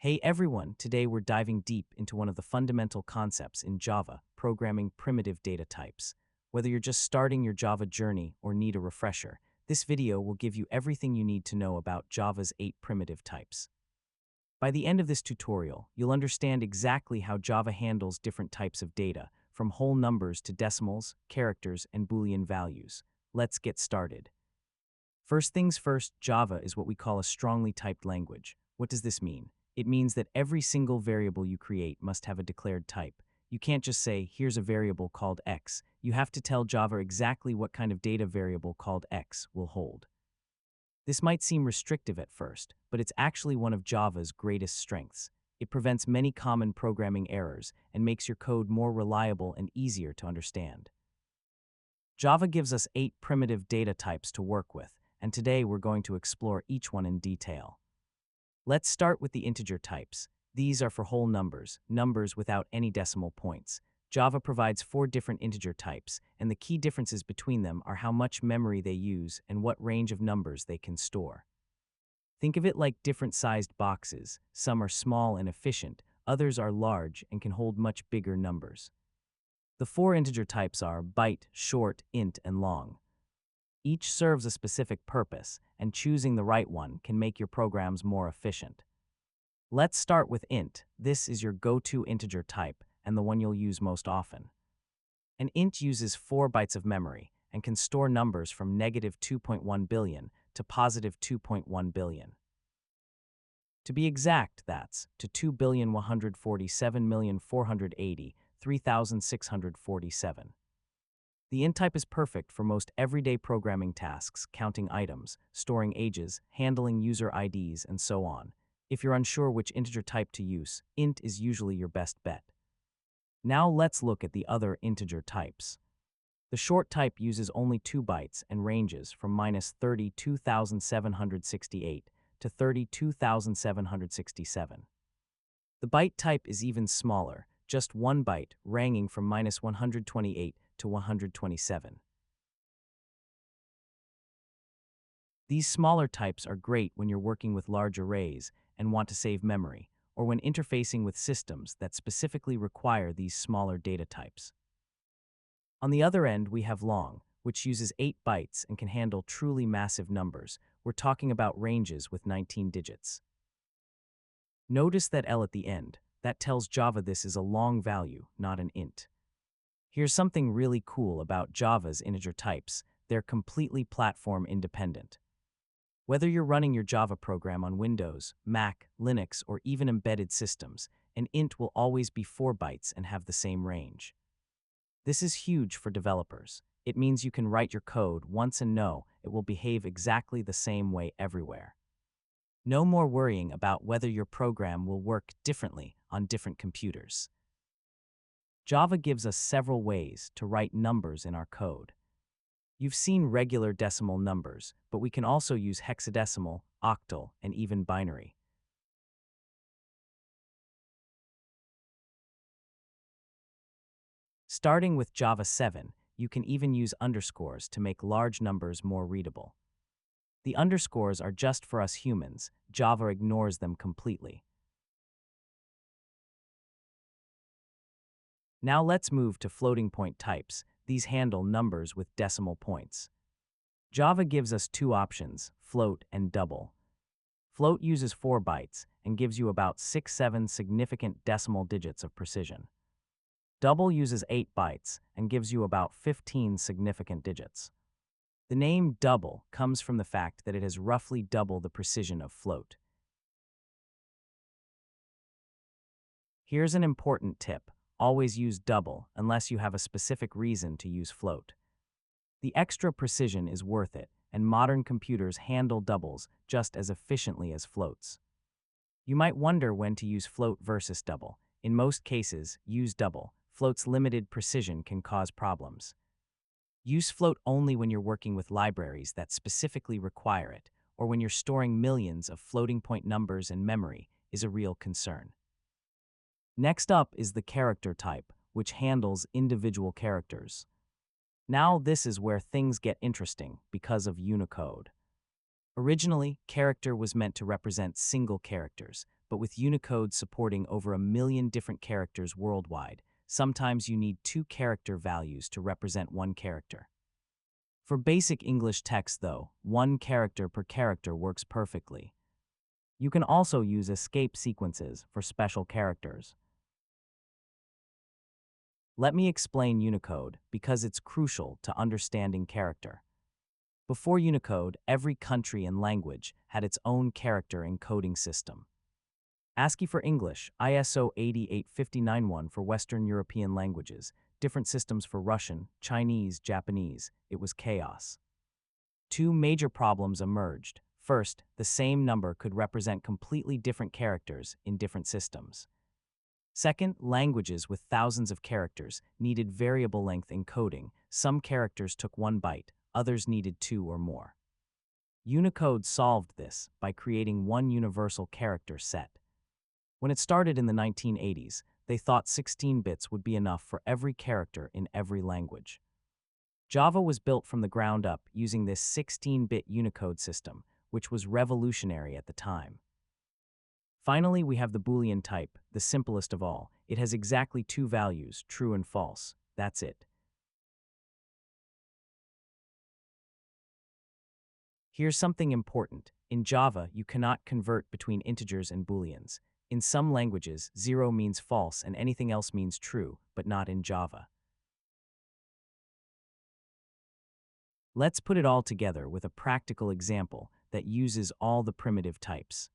Hey everyone, today we're diving deep into one of the fundamental concepts in Java, programming primitive data types. Whether you're just starting your Java journey or need a refresher, this video will give you everything you need to know about Java's 8 primitive types. By the end of this tutorial, you'll understand exactly how Java handles different types of data, from whole numbers to decimals, characters, and Boolean values. Let's get started. First things first, Java is what we call a strongly typed language. What does this mean? It means that every single variable you create must have a declared type. You can't just say, here's a variable called x. You have to tell Java exactly what kind of data variable called x will hold. This might seem restrictive at first, but it's actually one of Java's greatest strengths. It prevents many common programming errors and makes your code more reliable and easier to understand. Java gives us 8 primitive data types to work with, and today we're going to explore each one in detail. Let's start with the integer types. These are for whole numbers, numbers without any decimal points. Java provides 4 different integer types, and the key differences between them are how much memory they use and what range of numbers they can store. Think of it like different sized boxes. Some are small and efficient, others are large and can hold much bigger numbers. The 4 integer types are byte, short, int, and long. Each serves a specific purpose, and choosing the right one can make your programs more efficient. Let's start with int. This is your go-to integer type and the one you'll use most often. An int uses 4 bytes of memory and can store numbers from -2.1 billion to +2.1 billion. To be exact, that's to 2,147,480,3,647. The int type is perfect for most everyday programming tasks, counting items, storing ages, handling user IDs, and so on. If you're unsure which integer type to use, int is usually your best bet. Now let's look at the other integer types. The short type uses only 2 bytes and ranges from -32,768 to 32,767. The byte type is even smaller, just 1 byte, ranging from -128 to 127. These smaller types are great when you're working with large arrays and want to save memory, or when interfacing with systems that specifically require these smaller data types. On the other end, we have long, which uses 8 bytes and can handle truly massive numbers. We're talking about ranges with 19 digits. Notice that L at the end. That tells Java this is a long value, not an int. Here's something really cool about Java's integer types. They're completely platform independent. Whether you're running your Java program on Windows, Mac, Linux, or even embedded systems, an int will always be 4 bytes and have the same range. This is huge for developers. It means you can write your code once and know it will behave exactly the same way everywhere. No more worrying about whether your program will work differently on different computers. Java gives us several ways to write numbers in our code. You've seen regular decimal numbers, but we can also use hexadecimal, octal, and even binary. Starting with Java 7, you can even use underscores to make large numbers more readable. The underscores are just for us humans. Java ignores them completely. Now let's move to floating point types. These handle numbers with decimal points. Java gives us 2 options, float and double. Float uses 4 bytes and gives you about 6-7 significant decimal digits of precision. Double uses 8 bytes and gives you about 15 significant digits. The name double comes from the fact that it has roughly double the precision of float. Here's an important tip. Always use double unless you have a specific reason to use float. The extra precision is worth it, and modern computers handle doubles just as efficiently as floats. You might wonder when to use float versus double. In most cases, use double. Float's limited precision can cause problems. Use float only when you're working with libraries that specifically require it, or when you're storing millions of floating point numbers and memory is a real concern. Next up is the character type, which handles individual characters. Now this is where things get interesting because of Unicode. Originally, character was meant to represent single characters, but with Unicode supporting over 1 million different characters worldwide, sometimes you need 2 character values to represent one character. For basic English text, though, 1 character per character works perfectly. You can also use escape sequences for special characters. Let me explain Unicode because it's crucial to understanding character. Before Unicode, every country and language had its own character encoding system. ASCII for English, ISO 88591 for Western European languages, different systems for Russian, Chinese, Japanese. It was chaos. 2 major problems emerged. First, the same number could represent completely different characters in different systems. Second, languages with thousands of characters needed variable length encoding. Some characters took 1 byte, others needed 2 or more. Unicode solved this by creating one universal character set. When it started in the 1980s, they thought 16 bits would be enough for every character in every language. Java was built from the ground up using this 16-bit Unicode system, which was revolutionary at the time. Finally, we have the Boolean type, the simplest of all. It has exactly 2 values, true and false. That's it. Here's something important. In Java, you cannot convert between integers and Booleans. In some languages, 0 means false and anything else means true, but not in Java. Let's put it all together with a practical example that uses all the primitive types.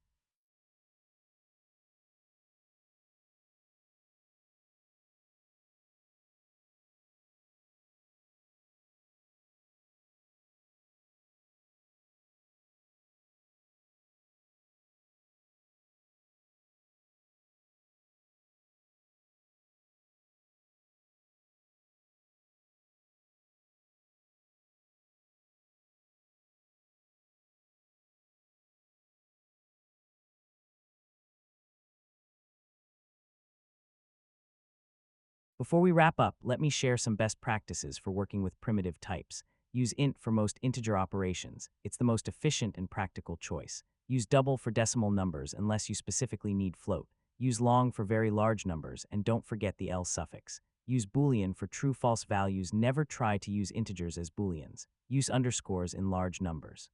Before we wrap up, let me share some best practices for working with primitive types. Use int for most integer operations. It's the most efficient and practical choice. Use double for decimal numbers unless you specifically need float. Use long for very large numbers, and don't forget the L suffix. Use Boolean for true-false values. Never try to use integers as Booleans. Use underscores in large numbers.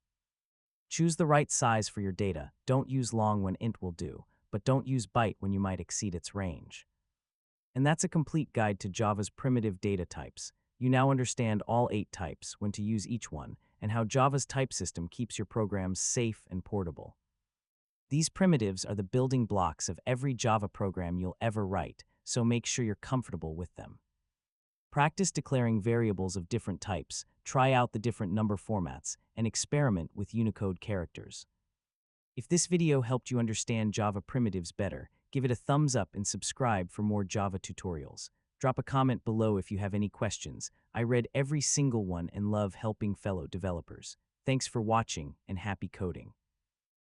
Choose the right size for your data. Don't use long when int will do, but don't use byte when you might exceed its range. And that's a complete guide to Java's primitive data types. You now understand all 8 types, when to use each one, and how Java's type system keeps your programs safe and portable. These primitives are the building blocks of every Java program you'll ever write, so make sure you're comfortable with them. Practice declaring variables of different types, try out the different number formats, and experiment with Unicode characters. If this video helped you understand Java primitives better, give it a thumbs up and subscribe for more Java tutorials. Drop a comment below if you have any questions. I read every single one and love helping fellow developers. Thanks for watching and happy coding.